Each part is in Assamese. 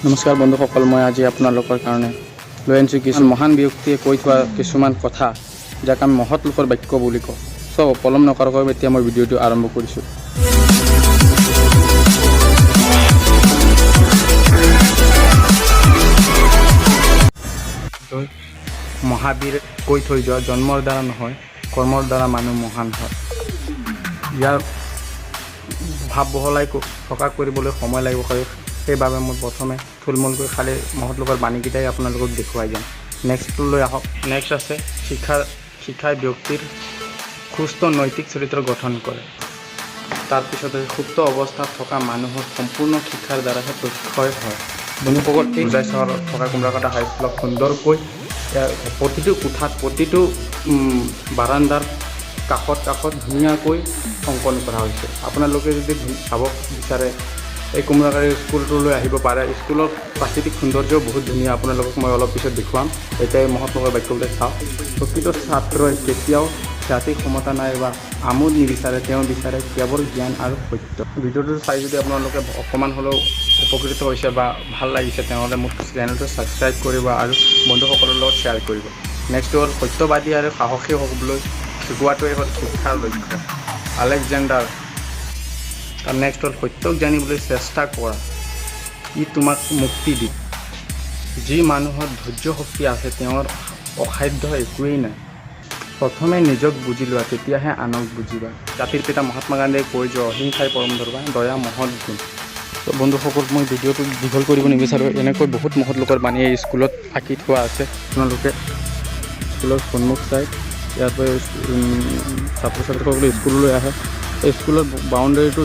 নমস্কাৰ বন্ধুসকল, মই আজি আপোনালোকৰ কাৰণে লৈ আনিছোঁ কিছু মহান ব্যক্তিয়ে কৈ থোৱা কিছুমান কথা, যাক আমি মহৎ লোকৰ বাক্য বুলি কওঁ। চব পলম নকৰাকৈ এতিয়া মই ভিডিঅ'টো আৰম্ভ কৰিছোঁ। মহাবীৰ কৈ থৈ যোৱা, জন্মৰ দ্বাৰা নহয় কৰ্মৰ দ্বাৰা মানুহ মহান হয়। ইয়াৰ ভাৱ বহলাই প্ৰকাশ কৰিবলৈ সময় লাগিব পাৰে, সেইবাবে মই প্ৰথমে থুলমূলকৈ খালী মহৎ লোকৰ বাণীকেইটাই আপোনালোকক দেখুৱাই যাম। নেক্সটলৈ আহক। নেক্সট আছে শিক্ষাই ব্যক্তিৰ সুস্থ নৈতিক চৰিত্ৰ গঠন কৰে। তাৰপিছতে সুপ্ত অৱস্থাত থকা মানুহৰ সম্পূৰ্ণ শিক্ষাৰ দ্বাৰাহে প্ৰক্ষয় হয়। বন্ধুসকল, এই উজাই চহৰত থকা কুমৰাকাটা হাইস্কুলত সুন্দৰকৈ প্ৰতিটো কোঠাত, প্ৰতিটো বাৰাণ্ডাৰ কাষত ধুনীয়াকৈ অংকন কৰা হৈছে। আপোনালোকে যদি চাব বিচাৰে এই কুমৰাকাটা স্কুলটোলৈ আহিব পাৰে। স্কুলৰ প্ৰাকৃতিক সৌন্দৰ্যও বহুত ধুনীয়া, আপোনালোকক মই অলপ পিছত দেখুৱাম। এতিয়াই মহৎ লোকৰ বাক্যবিলাক চাওক। প্ৰকৃত ছাত্ৰই কেতিয়াও জাতিক ক্ষমতা নাই বা আমোদ নিবিচাৰে, তেওঁ বিচাৰে কেৱল জ্ঞান আৰু সত্য। ভিডিঅ'টো চাই যদি আপোনালোকে অকণমান হ'লেও উপকৃত হৈছে বা ভাল লাগিছে, তেনেহ'লে মোৰ চেনেলটো ছাবস্ক্ৰাইব কৰিব আৰু বন্ধুসকলৰ লগত শ্বেয়াৰ কৰিব। নেক্সট হ'ল সত্যবাদী আৰু সাহসী হ'বলৈ শিকোৱাটোৱেই হ'ল শিক্ষাৰ লক্ষ্য। আলেকজেণ্ডাৰ। তাৰ নেক্সট হ'ল সত্যক জানিবলৈ চেষ্টা কৰা, ই তোমাক মুক্তি দিব। যি মানুহৰ ধৈৰ্য শক্তি আছে, তেওঁৰ অসাধ্য একোৱেই নাই। প্ৰথমে নিজক বুজি লোৱা, তেতিয়াহে আনক বুজিবা। জাতিৰ পিতা মহাত্মা গান্ধীয়ে কৈ যোৱা, অহিংসাই পৰম ধৰ্ম, দয়া মহৎ গুণ। বন্ধুসকল, মই ভিডিঅ'টো দীঘল কৰিব নিবিচাৰোঁ। এনেকৈ বহুত মহৎ লোকৰ বাণী এই স্কুলত আঁকি থোৱা আছে। আপোনালোকে স্কুলৰ সন্মুখ চাই ইয়াৰ পৰা ছাত্ৰ ছাত্ৰীসকলে স্কুললৈ আহে। এই স্কুলৰ বাউণ্ডেৰীটো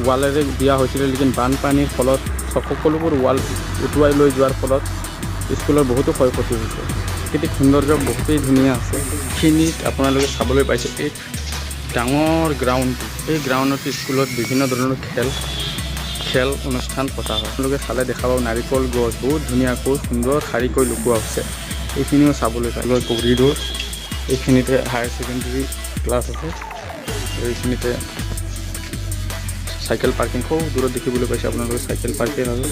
ৱালেৰে দিয়া হৈছিলে, লেকিন বানপানীৰ ফলত সকলোবোৰ ৱাল উটুৱাই লৈ যোৱাৰ ফলত স্কুলৰ বহুতো ক্ষয়ক্ষতি হৈছে। প্ৰাকৃতিক সৌন্দৰ্য বহুতেই ধুনীয়া আছে। এইখিনিত আপোনালোকে চাবলৈ পাইছে এই ডাঙৰ গ্ৰাউণ্ডটো। এই গ্ৰাউণ্ডত স্কুলত বিভিন্ন ধৰণৰ খেল অনুষ্ঠান পতা হয়। আপোনালোকে চালে দেখা পাব নাৰিকল গছ বহুত ধুনীয়াকৈ সুন্দৰ শাৰীকৈ লুকোৱা হৈছে। এইখিনিও চাবলৈ পায়। কৰিডৰ, এইখিনিতে হায়াৰ ছেকেণ্ডেৰী ক্লাছ আছে। এইখিনিতে চাইকেল পাৰ্কিং খুব দূৰত দেখিবলৈ পাইছে আপোনালোকে, চাইকেল পাৰ্কিং। আৰু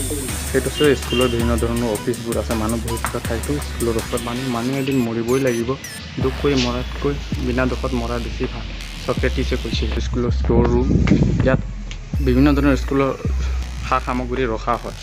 সেইটো আছে স্কুলৰ বিভিন্ন ধৰণৰ অফিচবোৰ আছে। মানুহ বহুত থকা ঠাইতো স্কুলৰ ওচৰত মানুহ এদিন মৰিবই লাগিব। দুখ কৰি মৰাতকৈ বিনা দুখত মৰা বেছি ভাল, চক্ৰেটিছে কৈছিল। স্কুলৰ ষ্ট'ৰ ৰুম, ইয়াত বিভিন্ন ধৰণৰ স্কুলৰ সা সামগ্ৰী ৰখা হয়।